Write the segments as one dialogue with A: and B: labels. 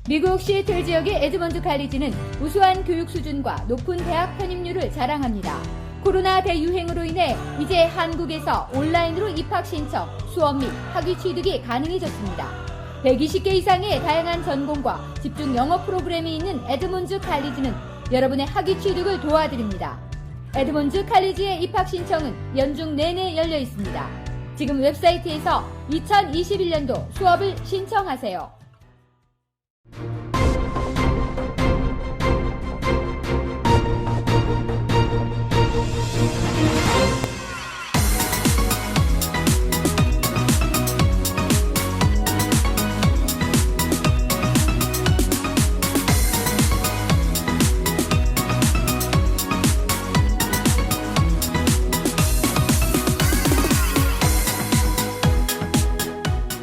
A: 미국 시애틀 지역의 에드먼드 칼리지는 우수한 교육 수준과 높은 대학 편입률을 자랑합니다. 코로나 대유행으로 인해 이제 한국에서 온라인으로 입학 신청, 수업 및 학위 취득이 가능해졌습니다. 120개 이상의 다양한 전공과 집중 영어 프로그램이 있는 에드먼드 칼리지는 여러분의 학위 취득을 도와드립니다. 에드먼드 칼리지의 입학 신청은 연중 내내 열려 있습니다. 지금 웹사이트에서 2021년도 수업을 신청하세요.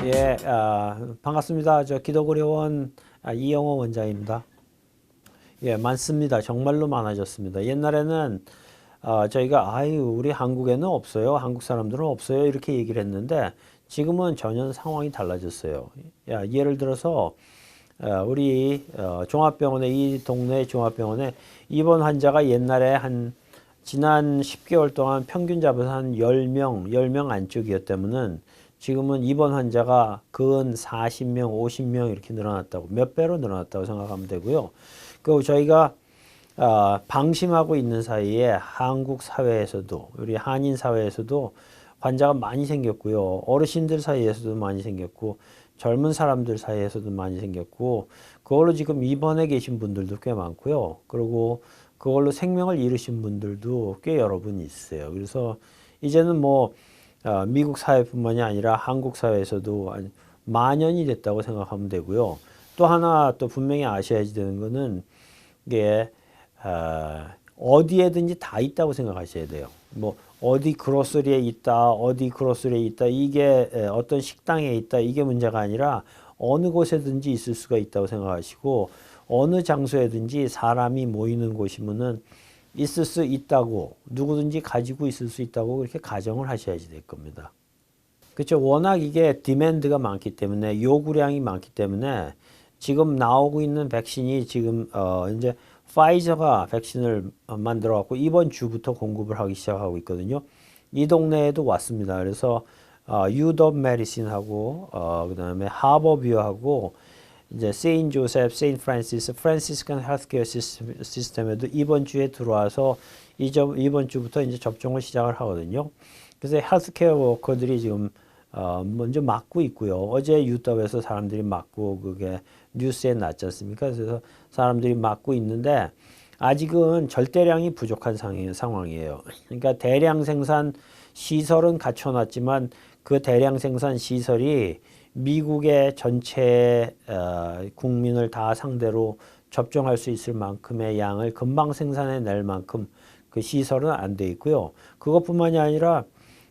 B: 예, 반갑습니다. 저 기독의료원 이영호 원장입니다. 예, 많습니다. 정말로 많아졌습니다. 옛날에는 저희가 우리 한국에는 없어요. 한국 사람들은 없어요. 이렇게 얘기를 했는데 지금은 전혀 상황이 달라졌어요. 예를 들어서 우리 종합병원에 이 동네 종합병원에 입원 환자가 옛날에 지난 10개월 동안 평균 잡아서 한 10명 안쪽이었다면은 지금은 입원 환자가 근 40명, 50명 이렇게 늘어났다고, 몇 배로 늘어났다고 생각하면 되고요. 그리고 저희가 방심하고 있는 사이에 한국 사회에서도, 우리 한인 사회에서도 환자가 많이 생겼고요. 어르신들 사이에서도 많이 생겼고, 젊은 사람들 사이에서도 많이 생겼고, 그걸로 지금 입원해 계신 분들도 꽤 많고요. 그리고 그걸로 생명을 잃으신 분들도 꽤 여러 분 있어요. 그래서 이제는 미국 사회뿐만이 아니라 한국 사회에서도 만연이 됐다고 생각하면 되고요. 또 하나 또 분명히 아셔야 되는 거는 이게 어디에든지 다 있다고 생각하셔야 돼요. 어디 그로서리에 있다, 어디 그로서리에 있다, 이게 어떤 식당에 있다, 이게 문제가 아니라 어느 곳에든지 있을 수가 있다고 생각하시고 어느 장소에든지 사람이 모이는 곳이면은 있을 수 있다고, 누구든지 가지고 있을 수 있다고 그렇게 가정을 하셔야지 될 겁니다. 그렇죠. 워낙 이게 디맨드가 많기 때문에, 요구량이 많기 때문에 지금 나오고 있는 백신이 지금 이제 파이저가 백신을 만들어 갖고 이번 주부터 공급을 하기 시작하고 있거든요. 이 동네에도 왔습니다. 그래서 유덥 메디신하고 그다음에 하버뷰하고 이제 세인 조셉, 세인 프란시스, 프란시스칸 헬스케어 시스템에도 이번 주에 들어와서 이번 주부터 이제 접종을 시작을 하거든요. 그래서 헬스케어 워커들이 지금 먼저 맞고 있고요. 어제 유럽에서 사람들이 맞고 그게 뉴스에 났지 않습니까? 그래서 사람들이 맞고 있는데 아직은 절대량이 부족한 상황이에요. 그러니까 대량 생산 시설은 갖춰놨지만 그 대량 생산 시설이 미국의 전체 국민을 다 상대로 접종할 수 있을 만큼의 양을 금방 생산해낼 만큼 그 시설은 안 돼 있고요. 그것뿐만이 아니라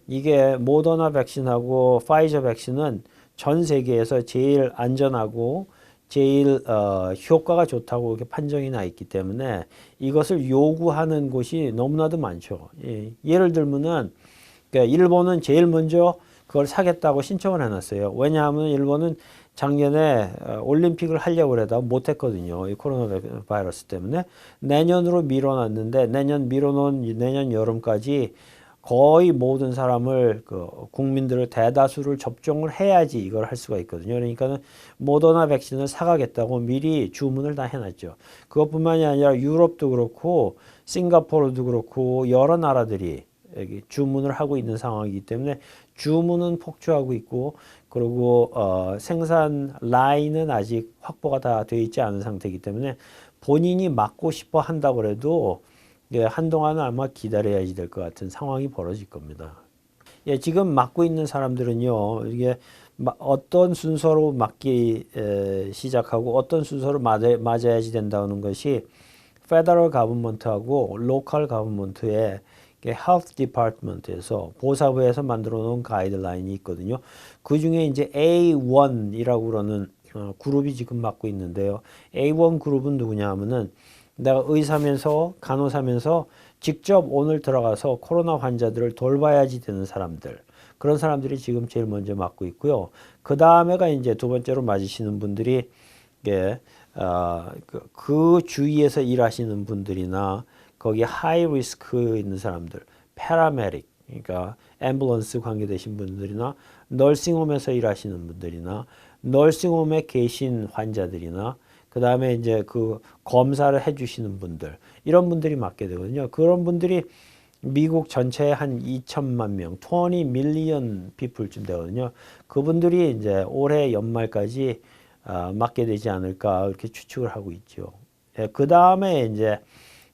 B: 이게 모더나 백신하고 파이저 백신은 전 세계에서 제일 안전하고 제일 효과가 좋다고 이렇게 판정이 나 있기 때문에 이것을 요구하는 곳이 너무나도 많죠. 예를 들면은 일본은 제일 먼저 그걸 사겠다고 신청을 해놨어요. 왜냐하면 일본은 작년에 올림픽을 하려고 그러다가 못했거든요. 이 코로나 바이러스 때문에. 내년으로 밀어놨는데 내년 여름까지 거의 모든 사람을 국민들을 대다수를 접종을 해야지 이걸 할 수가 있거든요. 그러니까는 모더나 백신을 사가겠다고 미리 주문을 다 해놨죠. 그것뿐만이 아니라 유럽도 그렇고 싱가포르도 그렇고 여러 나라들이 여기 주문을 하고 있는 상황이기 때문에 주문은 폭주하고 있고 그리고 생산 라인은 아직 확보가 다 되어 있지 않은 상태이기 때문에 본인이 맞고 싶어 한다고 해도 한동안은 아마 기다려야지 될 것 같은 상황이 벌어질 겁니다. 지금 맞고 있는 사람들은요, 이게 어떤 순서로 맞기 시작하고 어떤 순서로 맞아야지 된다는 것이 페더럴 가버먼트하고 로컬 가버먼트의 헬스 디파트먼트에서 보사부에서 만들어 놓은 가이드라인이 있거든요. 그 중에 이제 A1이라고 그러는 그룹이 지금 맡고 있는데요. A1 그룹은 누구냐 하면은 내가 의사면서 간호사면서 직접 오늘 들어가서 코로나 환자들을 돌봐야지 되는 사람들. 그런 사람들이 지금 제일 먼저 맡고 있고요. 그 다음에가 이제 두 번째로 맞으시는 분들이 그 주위에서 일하시는 분들이나 거기 하이 리스크 있는 사람들, 패라메딕, 그러니까 앰뷸런스 관계되신 분들이나 널싱홈에서 일하시는 분들이나 널싱홈에 계신 환자들이나 그 다음에 이제 그 검사를 해주시는 분들 이런 분들이 맡게 되거든요. 그런 분들이 미국 전체에 한 2천만 명, 20 밀리언 피플쯤 되거든요. 그분들이 이제 올해 연말까지 맡게 되지 않을까 이렇게 추측을 하고 있죠. 예, 그 다음에 이제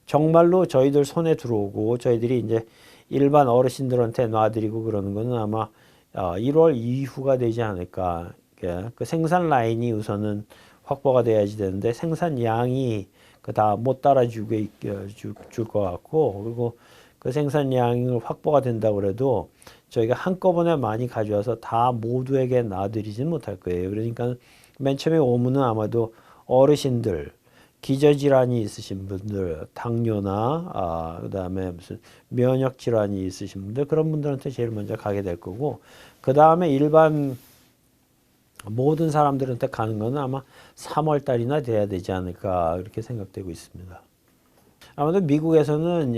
B: 정말로 저희들 손에 들어오고 저희들이 이제 일반 어르신들한테 놔드리고 그러는 거는 아마 1월 이후가 되지 않을까. 예, 그 생산 라인이 우선은 확보가 돼야지 되는데 생산량이 그 다 못 따라주게 줄 것 같고 그리고 그 생산량이 확보가 된다고 그래도 저희가 한꺼번에 많이 가져와서 다 모두에게 놔드리지는 못할 거예요. 그러니까 맨 처음에 오면은 아마도 어르신들, 기저질환이 있으신 분들, 당뇨나 그다음에 무슨 면역 질환이 있으신 분들 그런 분들한테 제일 먼저 가게 될 거고 그 다음에 일반 모든 사람들한테 가는 거는 아마 3월 달이나 돼야 되지 않을까 이렇게 생각되고 있습니다. 아마도 미국에서는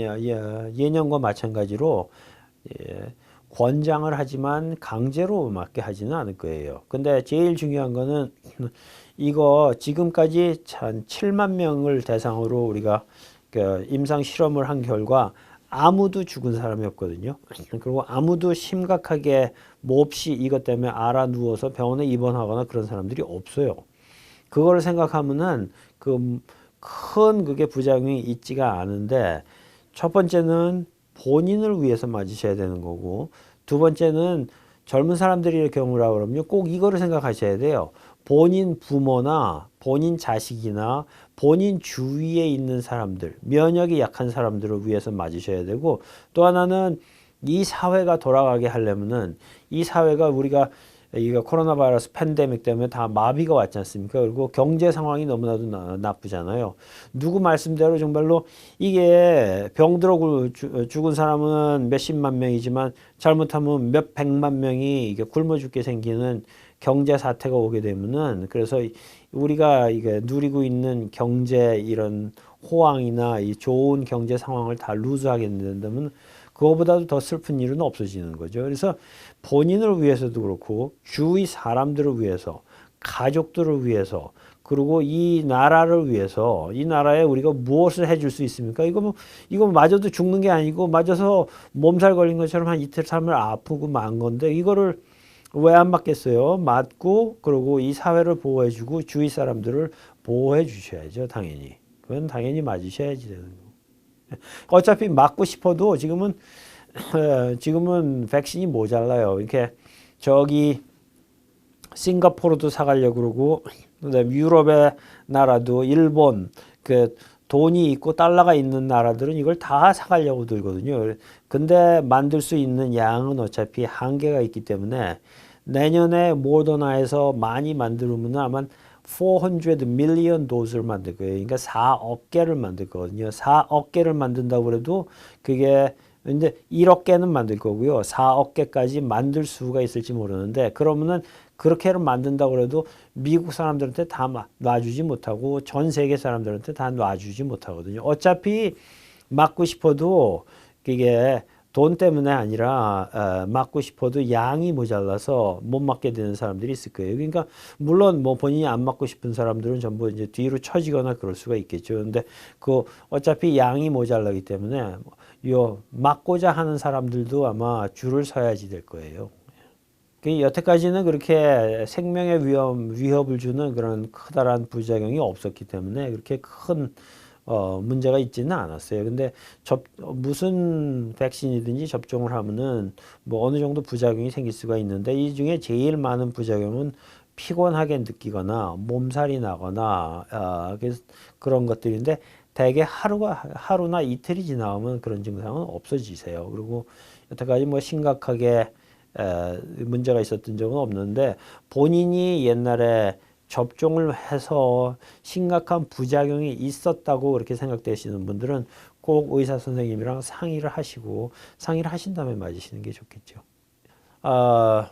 B: 예년과 마찬가지로 권장을 하지만 강제로 맞게 하지는 않을 거예요. 근데 제일 중요한 거는 이거 지금까지 한 7만 명을 대상으로 우리가 임상 실험을 한 결과 아무도 죽은 사람이 없거든요. 그리고 아무도 심각하게 몹시 이것 때문에 알아 누워서 병원에 입원하거나 그런 사람들이 없어요. 그거를 생각하면은 큰 그게 부작용이 있지가 않은데 첫 번째는 본인을 위해서 맞으셔야 되는 거고 두 번째는 젊은 사람들의 경우라 그러면 꼭 이거를 생각하셔야 돼요. 본인 부모나 본인 자식이나 본인 주위에 있는 사람들, 면역이 약한 사람들을 위해서 맞으셔야 되고 또 하나는 이 사회가 돌아가게 하려면은 이 사회가 우리가 이거 코로나 바이러스 팬데믹 때문에 다 마비가 왔지 않습니까? 그리고 경제 상황이 너무나도 나쁘잖아요. 누구 말씀대로 정말로 이게 병들어 죽은 사람은 몇십만 명이지만 잘못하면 몇 백만 명이 이게 굶어 죽게 생기는 경제 사태가 오게 되면은 그래서 우리가 이게 누리고 있는 경제 이런 호황이나 이 좋은 경제 상황을 다 루즈하게 된다면 그거보다도 더 슬픈 일은 없어지는 거죠. 그래서 본인을 위해서도 그렇고 주위 사람들을 위해서 가족들을 위해서 그리고 이 나라를 위해서 이 나라에 우리가 무엇을 해줄 수 있습니까? 이거 맞아도 죽는 게 아니고 맞아서 몸살 걸린 것처럼 한 이틀 삼일 아프고 만 건데 이거를 왜 안 맞겠어요? 맞고 그리고 이 사회를 보호해주고 주위 사람들을 보호해 주셔야죠. 당연히 그건 당연히 맞으셔야지 되는 거고. 어차피 맞고 싶어도 지금은 백신이 모자라요. 이렇게 저기 싱가포르도 사가려고 그러고 그다음에 유럽의 나라도 일본 그 돈이 있고 달러가 있는 나라들은 이걸 다 사가려고 들거든요. 근데 만들 수 있는 양은 어차피 한계가 있기 때문에 내년에 모더나에서 많이 만들면 아마 400 million 도스를 만들 거예요. 그러니까 4억 개를 만들 거거든요. 4억 개를 만든다고 그래도 그게 근데 1억 개는 만들 거고요. 4억 개까지 만들 수가 있을지 모르는데 그러면은 그렇게를 만든다고 그래도 미국 사람들한테 다 놔주지 못하고 전 세계 사람들한테 다 놔주지 못하거든요. 어차피 맞고 싶어도 그게 돈 때문에 아니라 맞고 싶어도 양이 모자라서 못 맞게 되는 사람들이 있을 거예요. 그러니까 물론 뭐 본인이 안 맞고 싶은 사람들은 전부 이제 뒤로 처지거나 그럴 수가 있겠죠. 근데 그 어차피 양이 모자라기 때문에 요 맞고자 하는 사람들도 아마 줄을 서야지 될 거예요. 여태까지는 그렇게 생명의 위협을 주는 그런 커다란 부작용이 없었기 때문에 그렇게 큰 문제가 있지는 않았어요. 근데 무슨 백신이든지 접종을 하면은 뭐 어느 정도 부작용이 생길 수가 있는데 이 중에 제일 많은 부작용은 피곤하게 느끼거나 몸살이 나거나 그런 것들인데 대개 하루나 이틀이 지나면 그런 증상은 없어지세요. 그리고 여태까지 뭐 심각하게 문제가 있었던 적은 없는데 본인이 옛날에 접종을 해서 심각한 부작용이 있었다고 그렇게 생각되시는 분들은 꼭 의사 선생님이랑 상의를 하신 다음에 맞으시는 게 좋겠죠.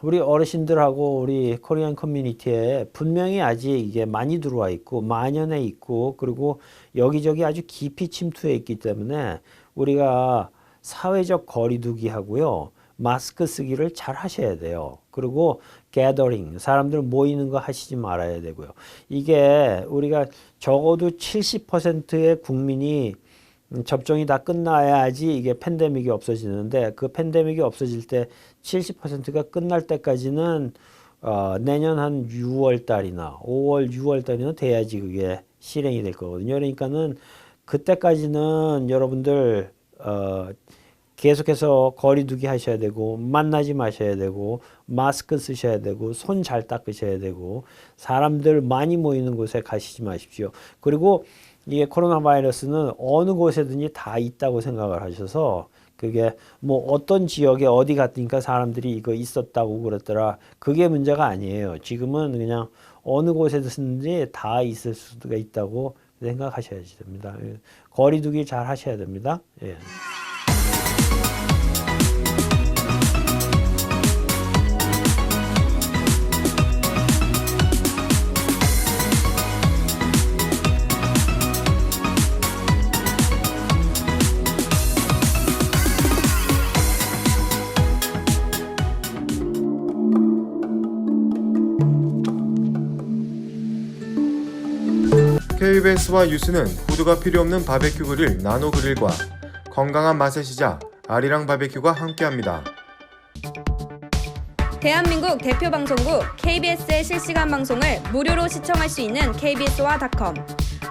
B: 우리 어르신들하고 우리 코리안 커뮤니티에 분명히 아직 이게 많이 들어와 있고 만연해 있고 그리고 여기저기 아주 깊이 침투해 있기 때문에 우리가 사회적 거리두기 하고요. 마스크 쓰기를 잘 하셔야 돼요. 그리고 게더링, 사람들 모이는 거 하시지 말아야 되고요. 이게 우리가 적어도 70%의 국민이 접종이 다 끝나야지 이게 팬데믹이 없어지는데 그 팬데믹이 없어질 때 70%가 끝날 때까지는 내년 한 6월 달이나 5월, 6월 달이나 돼야지 그게 실행이 될 거거든요. 그러니까는 그때까지는 여러분들 계속해서 거리두기 하셔야 되고 만나지 마셔야 되고 마스크 쓰셔야 되고 손 잘 닦으셔야 되고 사람들 많이 모이는 곳에 가시지 마십시오. 그리고 이게 코로나 바이러스는 어느 곳에든지 다 있다고 생각을 하셔서 그게 뭐 어떤 지역에 어디 갔으니까 사람들이 이거 있었다고 그랬더라. 그게 문제가 아니에요. 지금은 그냥 어느 곳에든지 다 있을 수가 있다고 생각하셔야 됩니다. 거리두기 잘 하셔야 됩니다. 예.
C: KBS와 유스는 후드가 필요 없는 바베큐 그릴 나노 그릴과 건강한 맛의 시작 아리랑 바베큐가 함께합니다.
D: 대한민국 대표 방송국 KBS의 실시간 방송을 무료로 시청할 수 있는 kbs와.com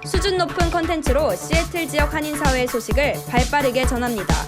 D: 수준 높은 콘텐츠로 시애틀 지역 한인사회의 소식을 발빠르게 전합니다.